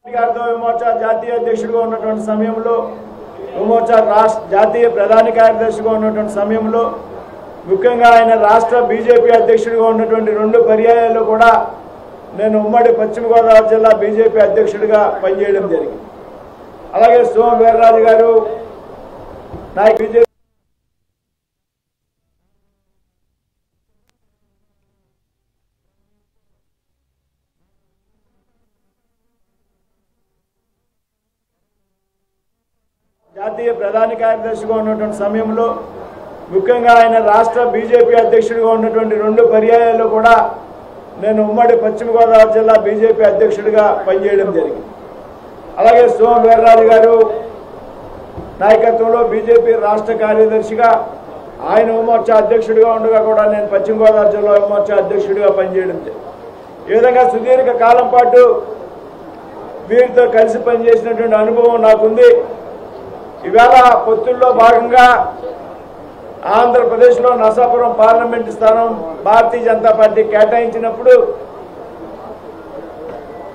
యువమోర్చా జాతీయ అధ్యక్షుడిగా ఉన్నటువంటి సమయంలో యువమోర్చా రాష్ట్ర జాతీయ ప్రధాన కార్యదర్శిగా ఉన్నటువంటి సమయంలో ముఖ్యంగా ఆయన రాష్ట్ర బీజేపీ అధ్యక్షుడిగా ఉన్నటువంటి 2 పర్యాయాల్లో కూడా నేను ఉమ్మడి పశ్చిమ గోదావరి జిల్లా బీజేపీ అధ్యక్షుడిగా పనిచేయడం జరిగింది. అలాగే సోమ వీర్రాజు గారు నాయకుడు జాతీయ ప్రధాన కార్యదర్శిగా ఉన్నటువంటి సమయంలో ముఖ్యంగా ఆయన రాష్ట్ర బీజేపీ అధ్యక్షుడిగా ఉన్నటువంటి 2 పర్యాయాల్లో కూడా నేను ఉమ్మడి పశ్చిమ గోదావరి జిల్లా బీజేపీ అధ్యక్షుడిగా పనిచేయడం జరిగింది. అలాగే సోమ వీర్రాజు గారు నాయకత్వంలో బీజేపీ రాష్ట్ర కార్యదర్శిగా ఆయన యువమోర్చా అధ్యక్షుడిగా ఉండగా కూడా నేను పశ్చిమ గోదావరి జిల్లా యువమోర్చా అధ్యక్షుడిగా పనిచేయడం జరిగింది. ఈ విధంగా సుదీర్ఘ కాలం పాటు వీరితో కలిసి పనిచేసినటువంటి అనుభవం నాకుంది. ఇవాళ పొత్తుల్లో భాగంగా ఆంధ్రప్రదేశ్లో నర్సాపురం పార్లమెంటు స్థానం భారతీయ జనతా పార్టీ కేటాయించినప్పుడు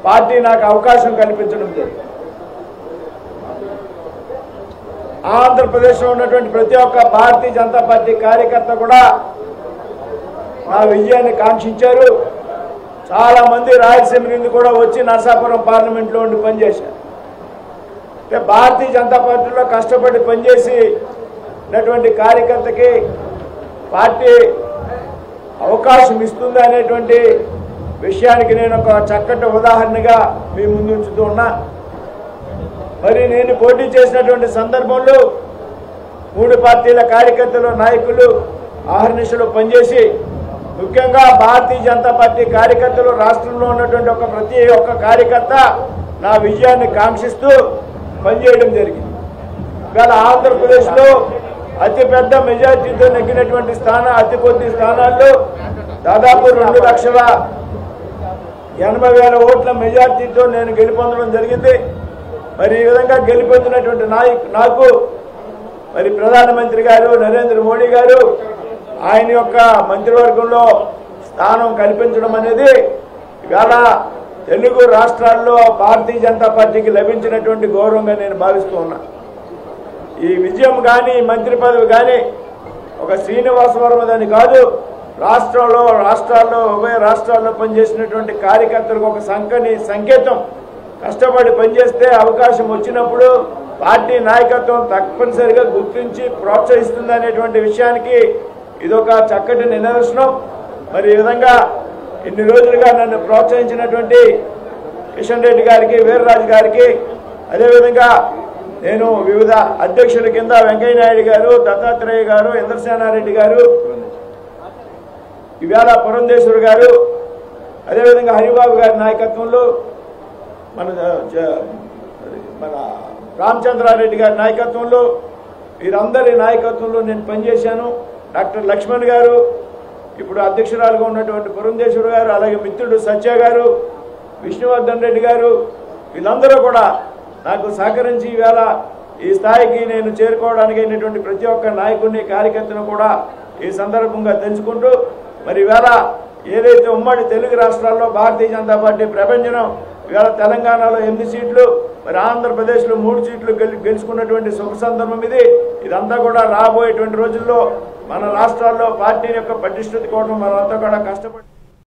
పార్టీ నాకు అవకాశం కల్పించడం జరిగింది. ఆంధ్రప్రదేశ్లో ఉన్నటువంటి ప్రతి ఒక్క భారతీయ జనతా పార్టీ కార్యకర్త కూడా నా విజయాన్ని కాంక్షించారు. చాలా మంది రాయలసీమ నుండి కూడా వచ్చి నర్సాపురం పార్లమెంట్లో ఉండి పనిచేశారు. భారతీయ జనతా పార్టీలో కష్టపడి పనిచేసినటువంటి కార్యకర్తకి పార్టీ అవకాశం ఇస్తుంది అనేటువంటి విషయానికి నేను ఒక చక్కటి ఉదాహరణగా మీ ముందు ఉంచుతూ ఉన్నా. మరి నేను పోటీ చేసినటువంటి సందర్భంలో 3 పార్టీల కార్యకర్తలు నాయకులు ఆహర్నిశలు పనిచేసి ముఖ్యంగా భారతీయ జనతా పార్టీ కార్యకర్తలు రాష్ట్రంలో ఉన్నటువంటి ప్రతి ఒక్క కార్యకర్త నా విజయాన్ని కాంక్షిస్తూ పనిచేయడం జరిగింది. ఇవాళ ఆంధ్రప్రదేశ్లో అతిపెద్ద మెజార్టీతో నెగ్గినటువంటి అతి కొద్ది స్థానాల్లో దాదాపు 2,80,000 ఓట్ల మెజార్టీతో నేను గెలుపొందడం జరిగింది. మరి ఈ విధంగా గెలుపొందినటువంటి నాకు మరి ప్రధానమంత్రి గారు నరేంద్ర మోడీ గారు ఆయన యొక్క మంత్రివర్గంలో స్థానం కల్పించడం అనేది ఇవాళ తెలుగు రాష్ట్రాల్లో భారతీయ జనతా పార్టీకి లభించినటువంటి గౌరవంగా నేను భావిస్తూ ఉన్నా. ఈ విజయం కానీ మంత్రి పదవి కానీ ఒక శ్రీనివాసవరమదని కాదు, రాష్ట్రాల్లో ఉభయ రాష్ట్రాల్లో పనిచేసినటువంటి కార్యకర్తలకు ఒక సంకేతం. కష్టపడి పనిచేస్తే అవకాశం వచ్చినప్పుడు పార్టీ నాయకత్వం తప్పనిసరిగా గుర్తించి ప్రోత్సహిస్తుంది అనేటువంటి విషయానికి ఇదొక చక్కటి నిదర్శనం. మరి ఈ విధంగా ఇన్ని రోజులుగా నన్ను ప్రోత్సహించినటువంటి కిషన్ రెడ్డి గారికి, వీర్రాజు గారికి, అదేవిధంగా నేను వివిధ అధ్యక్షుల కింద వెంకయ్య నాయుడు గారు, దత్తాత్రేయ గారు, ఇంద్రసేనారెడ్డి గారు, ఇవాళ పురంధేశ్వర్ గారు, అదేవిధంగా హరిబాబు గారి నాయకత్వంలో మన రామచంద్రారెడ్డి గారి నాయకత్వంలో వీరందరి నాయకత్వంలో నేను పనిచేశాను. డాక్టర్ లక్ష్మణ్ గారు, ఇప్పుడు అధ్యక్షురాలుగా ఉన్నటువంటి పురంధేశ్వర్ గారు, అలాగే మిత్రుడు సత్య గారు, విష్ణువర్ధన్ రెడ్డి గారు, వీళ్ళందరూ కూడా నాకు సహకరించి ఈవేళ ఈ స్థాయికి నేను చేరుకోవడానికి అయినటువంటి ప్రతి ఒక్క నాయకుడిని కార్యకర్తను కూడా ఈ సందర్భంగా తెలుసుకుంటూ మరి ఈవేళ ఏదైతే ఉమ్మడి తెలుగు రాష్ట్రాల్లో భారతీయ జనతా పార్టీ ప్రభంజనం ఇవాళ తెలంగాణలో 8 సీట్లు, మరి ఆంధ్రప్రదేశ్లో 3 సీట్లు గెలుచుకున్నటువంటి శుభ సందర్భం ఇది. ఇదంతా కూడా రాబోయేటువంటి రోజుల్లో మన రాష్ట్రాల్లో పార్టీ యొక్క పటిష్టత కోసం మనంతా కూడా కష్టపడి